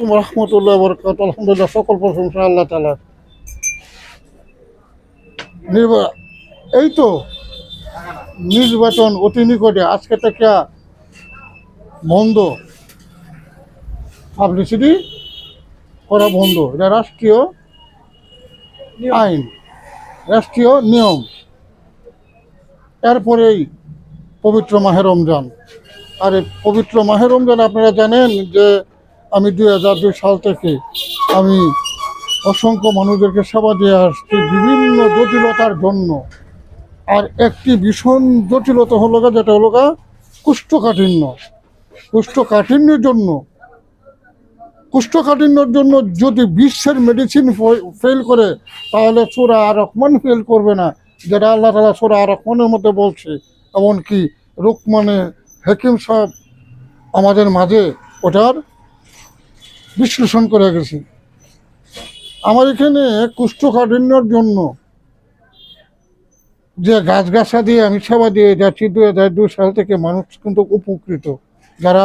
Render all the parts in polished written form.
আলাইকুম রহমতুল্লাহ বরকাত। আলহামদুলিল্লাহ, সকল প্রশংসা আল্লাহ তাআলার। এই তো নির্বাচন অতি নিকটে, আজকে থেকে বন্ধ, পাবলিসিটি করা বন্ধ। এটা রাষ্ট্রীয় আইন, রাষ্ট্রীয় নিয়ম। এরপরেই পবিত্র মাহে রমজান। আর এই পবিত্র মাহে রমজান আপনারা জানেন যে আমি 2002 সাল থেকে আমি অসংখ্য মানুষদেরকে সেবা দিয়ে আসছি বিভিন্ন জটিলতার জন্য। আর একটি ভীষণ জটিলতা হলো যেটা হলো কুষ্ঠকাঠিন্য। কুষ্ঠকাঠিন্যর জন্য যদি বিশ্বের মেডিসিন ফেল করে, তাহলে সূরা আর রহমান ফেল করবে না, যেটা আল্লাহ তাআলা সূরা আর রহমানের মধ্যে বলছে। এমনকি রুকমানে হাকিম সাহেব আমাদের মাঝে ওটার বিশ্লেষণ করে গেছে। আমার এখানে কুষ্ঠকাঠিন্যর জন্য যে গাছগাছা দিয়ে আমি সেবা দিয়ে যাচ্ছি 2002 সাল থেকে, মানুষ কিন্তু উপকৃত। যারা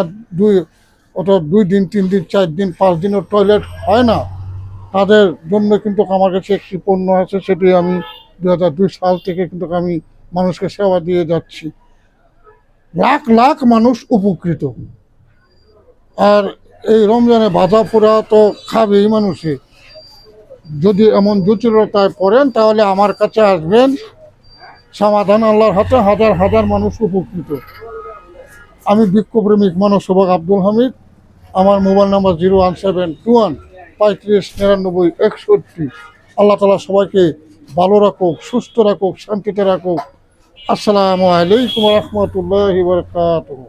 2 দিন 3 দিন 4 দিন 5 দিনের টয়লেট হয় না, তাদের জন্য কিন্তু আমার কাছে একটি পণ্য আছে, সেটি আমি 2002 সাল থেকে কিন্তু আমি মানুষকে সেবা দিয়ে যাচ্ছি। লাখ লাখ মানুষ উপকৃত। আর এই রমজানে ভাজা পোড়া তো খাবেই মানুষে। যদি এমন জটিলতায় পড়েন, তাহলে আমার কাছে আসবেন, সমাধান আল্লাহর হাতে। হাজার হাজার মানুষ উপকৃত। আমি বৃক্ষপ্রেমিক মানবসেবক আব্দুল হামিদ। আমার মোবাইল নাম্বার 01721 35 99 61। আল্লাহ তাআলা সবাইকে ভালো রাখুক, সুস্থ রাখুক, শান্তিতে রাখুক। আসসালামু আলাইকুম রহমতুল্লাহি ওয়া বারাকাতুহু।